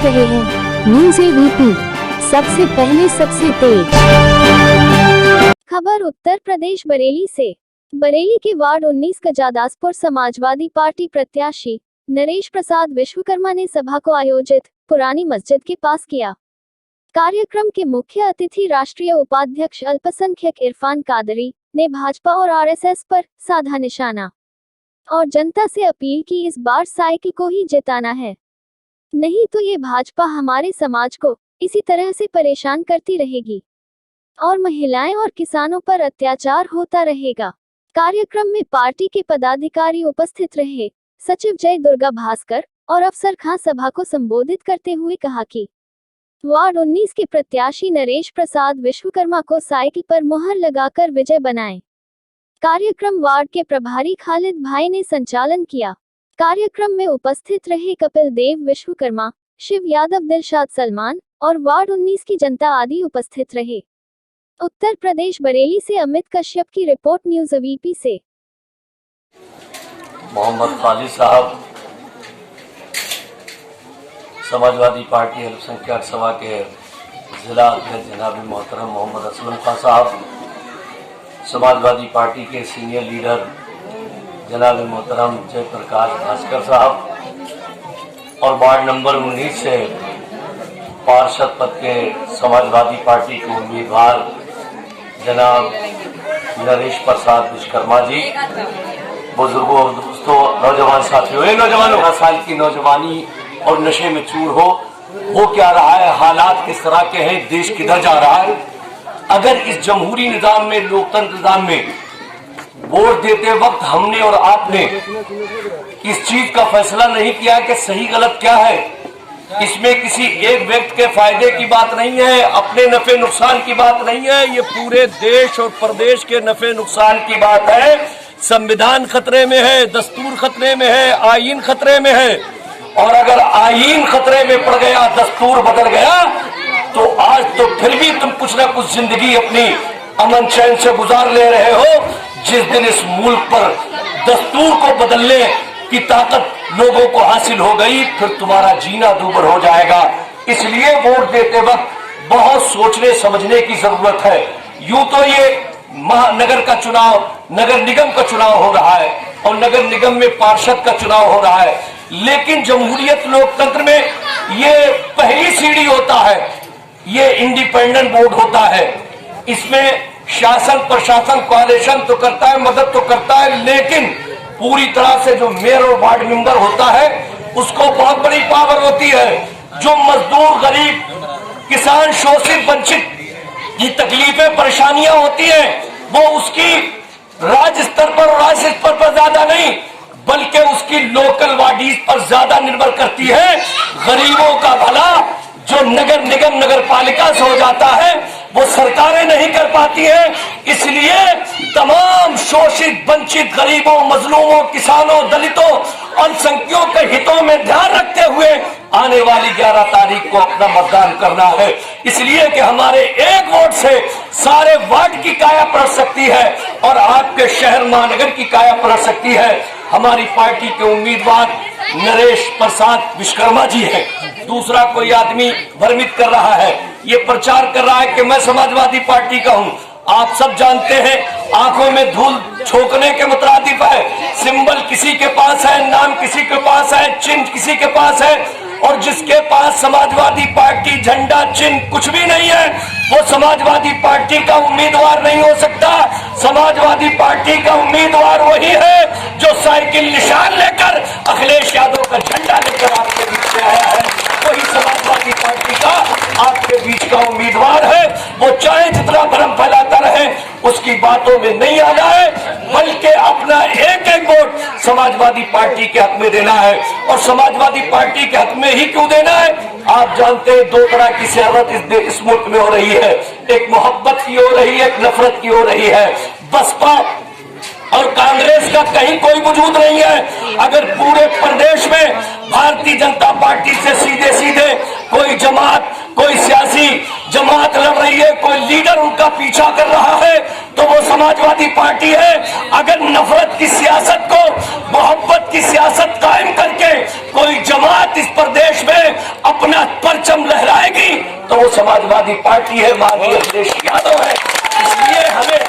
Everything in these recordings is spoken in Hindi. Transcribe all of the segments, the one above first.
रहे हैं न्यूज़ एबीपी, सबसे पहले सबसे तेज खबर। उत्तर प्रदेश बरेली से। बरेली के वार्ड 19 कजादासपुर समाजवादी पार्टी प्रत्याशी नरेश प्रसाद विश्वकर्मा ने सभा को आयोजित पुरानी मस्जिद के पास किया। कार्यक्रम के मुख्य अतिथि राष्ट्रीय उपाध्यक्ष अल्पसंख्यक इरफान कादरी ने भाजपा और आरएसएस पर साधा निशाना और जनता से अपील की इस बार साइकिल को ही जिताना है, नहीं तो ये भाजपा हमारे समाज को इसी तरह से परेशान करती रहेगी और महिलाएं और किसानों पर अत्याचार होता रहेगा। कार्यक्रम में पार्टी के पदाधिकारी उपस्थित रहे। सचिव जय दुर्गा भास्कर और अफसर खां सभा को संबोधित करते हुए कहा कि वार्ड 19 के प्रत्याशी नरेश प्रसाद विश्वकर्मा को साइकिल पर मुहर लगाकर विजय बनाएं। कार्यक्रम वार्ड के प्रभारी खालिद भाई ने संचालन किया। कार्यक्रम में उपस्थित रहे कपिल देव विश्वकर्मा, शिव यादव, दिलशाद सलमान और वार्ड 19 की जनता आदि उपस्थित रहे। उत्तर प्रदेश बरेली से अमित कश्यप की रिपोर्ट, न्यूज़ एबीपी से। मोहम्मद खालिद साहब समाजवादी पार्टी अल्पसंख्यक सभा के जिला अध्यक्ष जनाब मोहतरम मोहम्मद असलम खान साहब, समाजवादी पार्टी के सीनियर लीडर जनाब मोहतरम जयप्रकाश भास्कर साहब और वार्ड नंबर 19 से पार्षद पद के समाजवादी पार्टी के उम्मीदवार जनाब नरेश प्रसाद विश्वकर्मा जी, बुजुर्गों और दोस्तों, नौजवान साथियों, नौजवानों, साल की नौजवानी और नशे में चूर हो क्या रहा है, हालात किस तरह के हैं, देश किधर जा रहा है। अगर इस जमहूरी निजाम में, लोकतंत्र निजाम में वोट देते वक्त हमने और आपने इस चीज का फैसला नहीं किया कि सही गलत क्या है, इसमें किसी एक व्यक्ति के फायदे की बात नहीं है, अपने नफे नुकसान की बात नहीं है, ये पूरे देश और प्रदेश के नफे नुकसान की बात है। संविधान खतरे में है, दस्तूर खतरे में है, आईन खतरे में है, और अगर आईन खतरे में पड़ गया, दस्तूर बदल गया, तो आज तो फिर भी तुम कुछ ना कुछ जिंदगी अपनी अमन चैन से गुजार ले रहे हो। जिस दिन इस मुल्क पर दस्तूर को बदलने की ताकत लोगों को हासिल हो गई, फिर तुम्हारा जीना दूभर हो जाएगा। इसलिए वोट देते वक्त बहुत सोचने समझने की जरूरत है। यूं तो ये महानगर का चुनाव, नगर निगम का चुनाव हो रहा है और नगर निगम में पार्षद का चुनाव हो रहा है, लेकिन जमहूरियत लोकतंत्र में ये पहली सीढ़ी होता है, ये इंडिपेंडेंट बोर्ड होता है। इसमें शासन प्रशासन कोऑर्डिनेशन तो करता है, मदद तो करता है, लेकिन पूरी तरह से जो मेयर और वार्ड मेंबर होता है उसको बहुत बड़ी पावर होती है। जो मजदूर, गरीब, किसान, शोषित, वंचित ये तकलीफें परेशानियां होती हैं, वो उसकी राज्य स्तर पर और राज्य स्तर पर ज्यादा नहीं, बल्कि उसकी लोकल बॉडीज पर ज्यादा निर्भर करती है। गरीबों का भला जो नगर निगम, नगर पालिका से हो जाता है, वो सरकारें नहीं कर पाती हैं। इसलिए तमाम शोषित, वंचित, गरीबों, मजलूमों, किसानों, दलितों, अल्पसंख्यकों के हितों में ध्यान रखते हुए आने वाली 11 तारीख को अपना मतदान करना है। इसलिए कि हमारे एक वोट से सारे वार्ड की काया पलट सकती है और आपके शहर महानगर की काया पलट सकती है। हमारी पार्टी के उम्मीदवार नरेश प्रसाद विश्वकर्मा जी है। दूसरा कोई आदमी भ्रमित कर रहा है, ये प्रचार कर रहा है कि मैं समाजवादी पार्टी का हूं। आप सब जानते हैं, आंखों में धूल झोंकने के मुतरादिफ है। सिंबल किसी के पास है, नाम किसी के पास है, चिन्ह किसी के पास है, और जिसके पास समाजवादी पार्टी झंडा चिन्ह कुछ भी नहीं है, वो समाजवादी पार्टी का उम्मीदवार नहीं हो सकता। समाजवादी पार्टी का उम्मीदवार वही है जो साइकिल निशान लेकर अखिलेश यादव का झंडा लेकर आपके बीच में आया है, वही समाजवादी पार्टी का आपके बीच का उम्मीदवार है। वो चाहे जितना भ्रम फैलाता रहे, उसकी बातों में नहीं आना है, बल्कि अपना एक एक वोट समाजवादी पार्टी के हक में देना है। और समाजवादी पार्टी के हक में ही क्यों देना है? आप जानते हैं, दो तरह की सियासत इस मुल्क में हो रही है, एक मोहब्बत की हो रही है, एक नफरत की हो रही है। बसपा और कांग्रेस का कहीं कोई वजूद नहीं है। अगर पूरे प्रदेश में भारतीय जनता पार्टी से सीधे सीधे कोई जमात, कोई सियासी जमात लड़ रही है, कोई लीडर उनका पीछा कर रहा है, तो वो समाजवादी पार्टी है। अगर नफरत की सियासत को मोहब्बत की सियासत कायम करके कोई जमात इस प्रदेश में अपना तो वो समाजवादी पार्टी है, माननीय अखिलेश यादव है। इसलिए हमें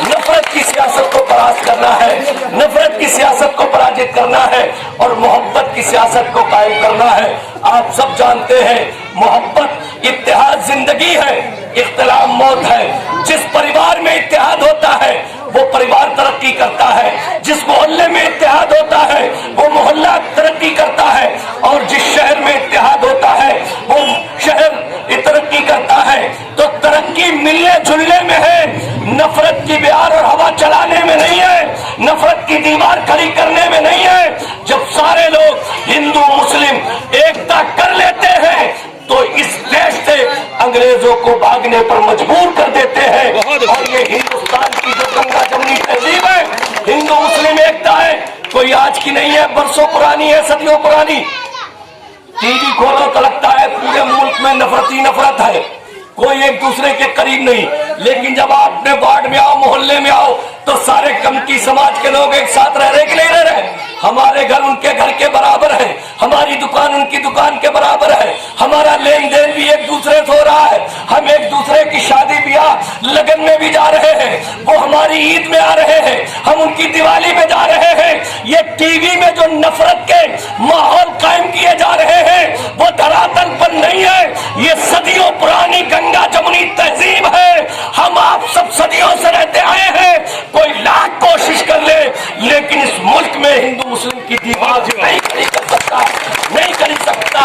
नफरत की सियासत को परास्त करना है, नफरत की सियासत को पराजित करना है और मोहब्बत की सियासत को कायम करना है। आप सब जानते हैं मोहब्बत इत्तेहाद जिंदगी है, इख्तिलाफ मौत है। जिस परिवार में इत्तेहाद होता है वो परिवार तरक्की करता है, जिस मोहल्ले में इत्तेहाद होता है वो मोहल्ला तरक्की करता है और जिस शहर में इत्तेहाद होता है वो शहर तरक्की करता है। तो तरक्की मिलने जुलने में है, नफरत की बयार और हवा चलाने में नहीं है, नफरत की दीवार खड़ी करने में नहीं है। जब सारे लोग हिंदू मुस्लिम एकता कर लेते हैं तो इस देश से अंग्रेजों को भागने पर मजबूर कर देते हैं। और ये हिंदुस्तान की जो गंगा जमुनी तहजीब है, हिंदू मुस्लिम एकता है, कोई आज की नहीं है, बरसों पुरानी है, सदियों पुरानी। टीवी खोलो तो लगता है पूरे मुल्क में नफरत ही नफरत है, कोई एक दूसरे के करीब नहीं। लेकिन जब आप अपने वार्ड में आओ, मोहल्ले में आओ, तो सारे कमती समाज के लोग एक साथ रह रहे कि नहीं रह रहे? हमारे घर उनके घर के बराबर है, हमारी दुकान उनकी दुकान के बराबर है, हमारा लेन देन भी एक दूसरे से हो रहा है। हम एक दूसरे की शादी ब्याह लगन में भी जा रहे हैं, वो हमारी ईद में आ रहे हैं, हम उनकी दिवाली में जा रहे हैं। ये टीवी में जो नफरत के माहौल कायम किए जा रहे हैं वो धरातल पर नहीं है, ये सदियों पुरानी गंगा जमुनी तहजीब है। हम आप सब सदियों से रहते आए हैं, कोई लाख कोशिश कर ले लेकिन इस मुल्क में हिंदू मुस्लिम की दीवार नहीं खड़ी कर सकता, नहीं खड़ी सकता।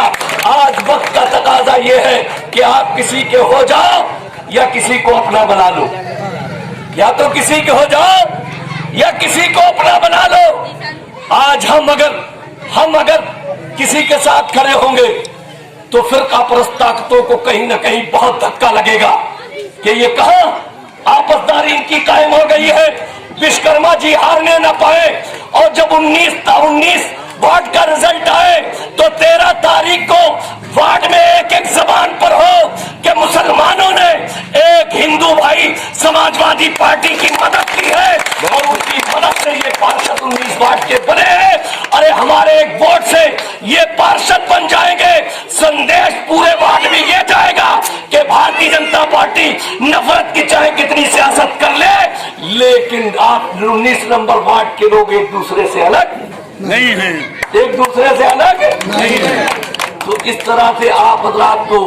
आज वक्त का तकाजा ये है कि आप किसी के हो जाओ या किसी को अपना बना लो, या तो किसी के हो जाओ या किसी को अपना बना लो। आज हम अगर किसी के साथ खड़े होंगे तो फिरका परस्त ताकतों को कहीं ना कहीं बहुत धक्का लगेगा कि ये कहां आपसदारी इनकी कायम हो गई है। विश्वकर्मा जी हारने न पाए और जब 19 वार्ड का रिजल्ट आए तो 13 तारीख को वार्ड में एक एक जबान पर हो कि मुसलमानों ने एक हिंदू भाई समाजवादी पार्टी की मदद की है और उनकी मदद से ये पार्षद 19 वार्ड के बने हैं। अरे हमारे एक वोट से ये पार्षद बन जाएंगे, संदेश पूरे वार्ड में ये जाएगा कि भारतीय जनता पार्टी नफरत की चाहे कितनी सियासत कर ले, लेकिन आप 19 नंबर वार्ड के लोग एक दूसरे से अलग नहीं है, एक दूसरे से अलग नहीं है। तो इस तरह से आप हजरात को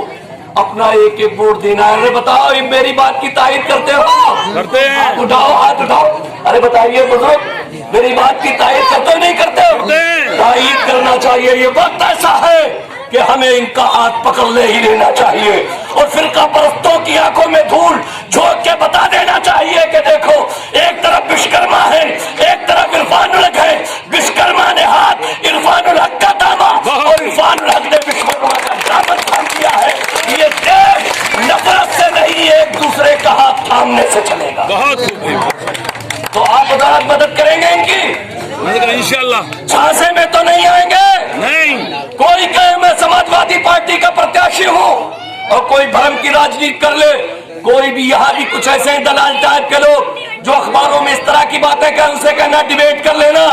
अपना एक एक वोट देना है। अरे बताओ, ये मेरी बात की तारीफ करते हो? करते हैं। हाथ उठाओ, हाथ उठाओ। अरे बताइए बुजुर्ग, मेरी बात की तारीफ करते हो नहीं करते हो? तारीफ करना चाहिए। ये वक्त ऐसा है कि हमें इनका हाथ पकड़ ले ही लेना चाहिए और फिरका परस्तों की आंखों में धूल झोंक के बता देना चाहिए कि देखो, एक तरफ विश्वकर्मा है, एक तरफ इरफानुल हक है। विश्वकर्मा ने हाथ इरफानुल हक का थामा और इरफानुल हक ने विश्वकर्मा का दामन थाम दिया है। ये देश नफरत से नहीं, एक दूसरे का हाथ थामने से चलेगा। तो आप मदद करेंगे इनकी? इंशाल्लाह। झांसे में तो नहीं आएंगे, नहीं। कोई कहे मैं समाजवादी पार्टी का प्रत्याशी हूँ और कोई भ्रम की राजनीति कर ले। कोई भी यहाँ भी कुछ ऐसे दलाल टाइप के लोग जो अखबारों में इस तरह की बातें कर, उनसे कहना डिबेट कर लेना।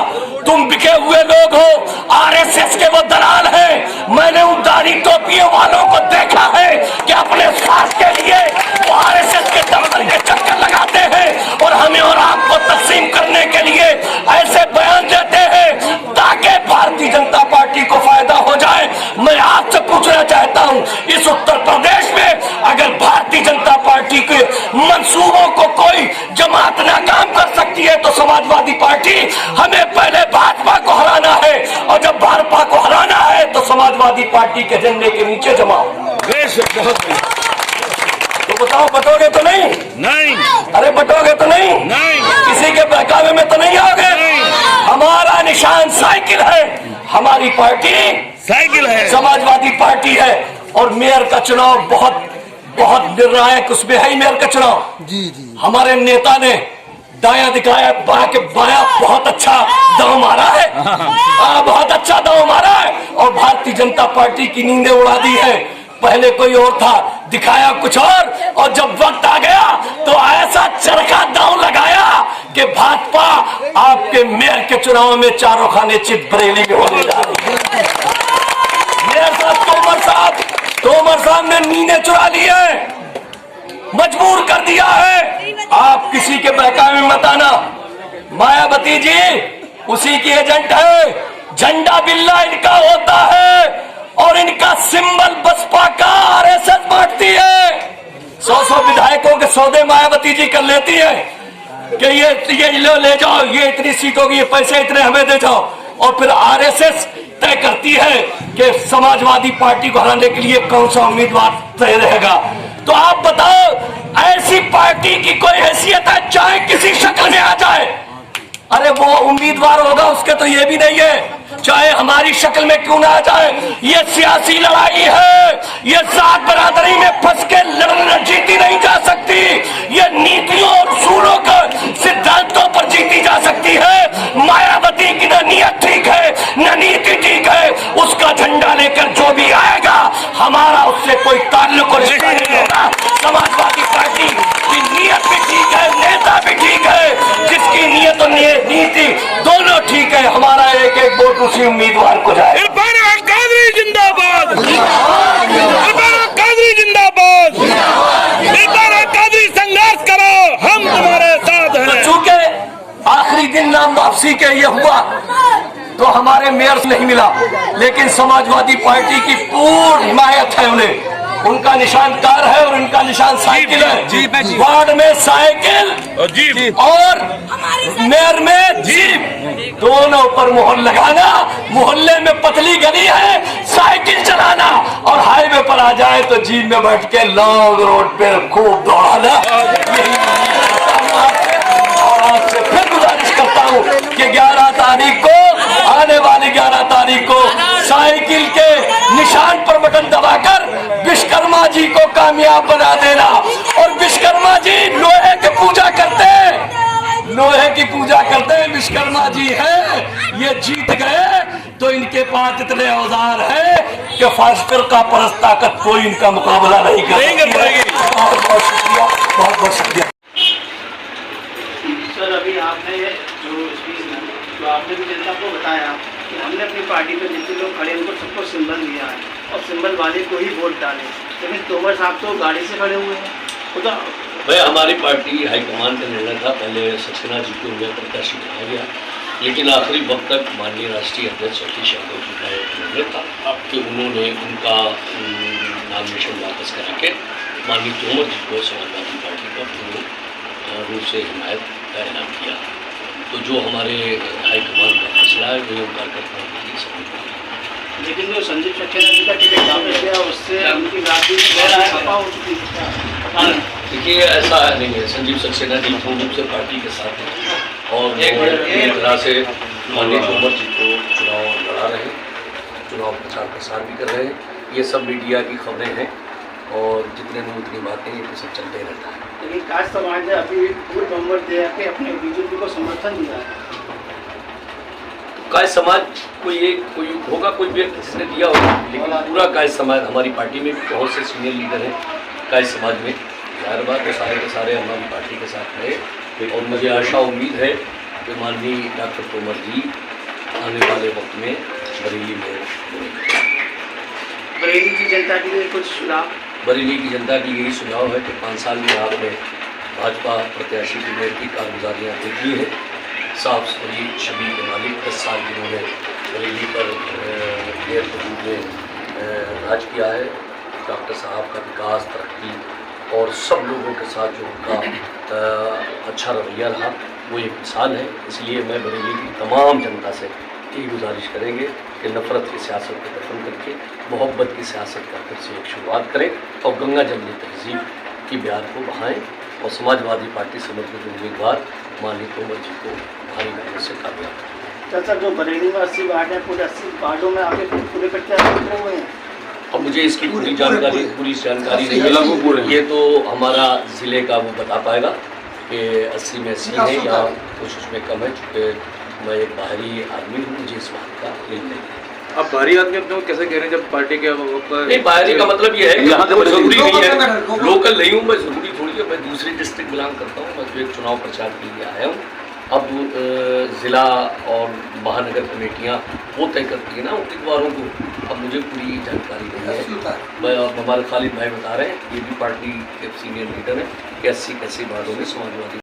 तुम बिके हुए लोग हो, आरएसएस के वो दलाल हैं। मैंने उन दाढ़ी टोपियों वालों को देखा है कि अपने स्वार्थ के लिए वो आरएसएस के दफ्तर के चक्कर लगाते हैं और हमें और आपको तकसीम करने के लिए ऐसे बयान देते हैं ताकि भारतीय जनता पार्टी को फायदा हो जाए। मैं आपसे पूछना चाहता हूँ, इस उत्तर प्रदेश में अगर भारतीय जनता पार्टी के मंसूबों को कोई जमात नाकाम कर सकती है तो समाजवादी पार्टी, हमें पहले भाजपा को हराना है और जब भाजपा को हराना है तो समाजवादी पार्टी के झंडे के नीचे जमाओ। तो बताओ, बटोगे तो नहीं? नहीं। अरे बटोगे तो नहीं? नहीं। किसी के बहकावे में तो नहीं आओगे? हमारा निशान साइकिल है, हमारी पार्टी साइकिल है, समाजवादी पार्टी है। और मेयर का चुनाव बहुत निर्णायक उसमें है ही। मेयर का चुनाव जी हमारे नेता ने दाया दिखाया, बाया बहुत अच्छा दांव मारा है। बहुत अच्छा दांव मारा है और भारतीय जनता पार्टी की नींदें उड़ा दी है। पहले कोई और था, दिखाया कुछ और जब वक्त आ गया तो ऐसा चरखा दांव लगाया कि भाजपा आपके मेयर के चुनाव में चारों खाने चित बरेली में होने जा रही है। मेयर साहब तोमर साहब ने नींदें चुरा ली है, मजबूर कर दिया है। आप किसी के बहकावे में मत आना। मायावती जी उसी की एजेंट है। झंडा बिल्ला इनका होता है और इनका सिंबल बसपा का आरएसएस बांटती है। 100 विधायकों के सौदे मायावती जी कर लेती है कि ये ले जाओ, ये इतनी सीटों की, ये पैसे इतने हमें दे जाओ, और फिर आरएसएस तय करती है कि समाजवादी पार्टी को हराने के लिए कौन सा उम्मीदवार तय रहेगा। तो आप बताओ, ऐसी पार्टी की कोई हैसियत है चाहे किसी शक्ल में आ जाए? अरे वो उम्मीदवार होगा उसके तो ये भी नहीं है, चाहे हमारी शक्ल में क्यों ना आ जाए। ये सियासी लड़ाई है, ये जात बरादरी में फंस के लड़ना जीती नहीं जा सकती। ये नीतियों और सूरों का सिद्धांतों पर जीती जा सकती है। मायावती की न नीयत ठीक है न नीति ठीक है। उसका झंडा लेकर जो भी आएगा हमारा उससे कोई ताल्लुक और रिश्ता नहीं होगा। समाजवादी पार्टी की नीयत भी ठीक है, नेता भी ठीक है। जिसकी नीयत और नीति दोनों ठीक है, हमारा एक एक वोट उसी उम्मीदवार को जाए। इरफान कादरी जिंदाबाद, इरफान कादरी जिंदाबाद, इरफान कादरी संघर्ष करो, हम तुम्हारे साथ हैं। चूंकि आखिरी दिन नाम वापसी के ये हुआ तो हमारे मेयर नहीं मिला, लेकिन समाजवादी पार्टी की पूर्ण हिमायत है उन्हें। उनका निशान कार है और उनका निशान साइकिल है। वार्ड में साइकिल जीप और मेयर में जीप, दोनों पर मोहर लगाना। मोहल्ले में पतली गली है, साइकिल चलाना, और हाईवे पर आ जाए तो जीप में बैठ के लॉन्ग रोड पे खूब दौड़ाना। और आपसे फिर गुजारिश करता हूँ कि 11 तारीख को, आने वाली 11 तारीख को साइकिल के निशान पर बटन दबाकर विश्वकर्मा जी को कामयाब बना देना। और विश्वकर्मा जी लोहे की पूजा करते हैं, लोहे की पूजा करते हैं। विश्वकर्मा जी है, ये जीत गए तो इनके पास इतने औजार है कि फास्टर का परस्त ताकत कोई इनका मुकाबला नहीं कर पाएगी। बहुत बहुत शुक्रिया, बहुत बहुत शुक्रिया। सर, अभी आपने जो स्पीच में तो आपने भी जनता को बताया कि हमने अपनी पार्टी में जितने लोग खड़े उनको सबको सिंबल दिया है और सिंबल वाले को ही वोट डाले, लेकिन तोमर साहब तो गाड़ी से खड़े हुए हैं। खुदा भाई, हमारी पार्टी हाईकमान का निर्णय था, पहले सक्सेना जी को उन्हें प्रत्याशी बनाया गया, लेकिन आखिरी वक्त तक माननीय राष्ट्रीय अध्यक्ष अखिलेश यादव जी का एक निर्णय था कि उन्होंने उनका नामिनेशन वापस करा के माननीय तोमर जी को समाजवादी पार्टी का पूर्ण रूप से हिमायत का ऐलान किया। तो जो हमारे हाईकमान का फैसला है वो कार्यकर्ताओं के लिए समझ। लेकिन जो संजीव सक्सेना जी का टिकट वापस किया उससे उनकी राजनीति खपा हो चुकी है। देखिए, ऐसा नहीं है। संजीव सक्सेना जी पूर्ण रूप से पार्टी के साथ हैं और एक तरह से माननीय तोमर जी को चुनाव लड़ा रहे हैं, चुनाव प्रचार प्रसार भी कर रहे हैं। ये सब मीडिया की खबरें हैं और जितने में उतनी बातें ये सब चलते रहता है। लेकिन काश समाज ने अभी पूर्ण बहुमत दे के अपने बीजेपी को समर्थन दिया है। काय समाज कोई होगा, कोई व्यक्ति जिसने दिया होगा, लेकिन पूरा काय समाज, हमारी पार्टी में भी बहुत से सीनियर लीडर हैं काय समाज में, जाहिर बात है सारे के सारे हमारी पार्टी के साथ रहे। और मुझे आशा उम्मीद है कि माननीय डॉक्टर तोमर जी आने वाले वक्त में बरेली में बरेली की जनता के लिए कुछ सुझाव? बरेली की जनता की यही सुझाव है कि 5 साल में आपने भाजपा प्रत्याशी की मेयर की कारगुजारियाँ देख ली हैं। साफ सुथरी छवि के मालिक 10 साल जिन्होंने बरेली पर मेयर के रूप में राज किया है। डॉक्टर साहब का विकास, तरक्की और सब लोगों के साथ जो उनका अच्छा रवैया रहा वो एक मिसाल है। इसलिए मैं बरेली की तमाम जनता से यही गुजारिश करेंगे कि नफ़रत की सियासत को खत्म करके मोहब्बत की सियासत का फिर से एक शुरुआत करें और गंगा जमनी तहजीब की ब्याज को बढ़ाएँ और समाजवादी पार्टी समर्थित उम्मीदवार माननीय तोमर जी को भारी मेहनत से कामयाब करें। सर, जो बरेली में 80 वार्ड है, पूरे 80 वार्डों में आपके पूरे प्रत्याशी उतरे हुए हैं। अब मुझे इसकी पूरी जानकारी नहीं है, ये तो हमारा ज़िले का वो बता पाएगा कि 80 में 80 है या कुछ उसमें कम है, चूँकि मैं एक बाहरी आदमी हूँ, मुझे इस बात का इल्म नहीं है। अब बाहरी आदमी अपने को कैसे कह रहे हैं जब पार्टी के नहीं, बाहरी का मतलब ये है कि मैं जरूरी नहीं है, लोकल नहीं हूँ मैं, ज़रूरी थोड़ी है, मैं दूसरी डिस्ट्रिक्ट बिलोंग करता हूँ, मैं जो एक चुनाव प्रचार के लिए आया हूँ अब ज़िला और महानगर कमेटियाँ वो तय करती है ना उम्मीदवारों को। अब मुझे पूरी जानकारी नहीं है, मैं हमारे खालिद भाई बता रहे हैं, ये भी पार्टी के सीनियर लीडर हैं कि 80 वार्डों में समाजवादी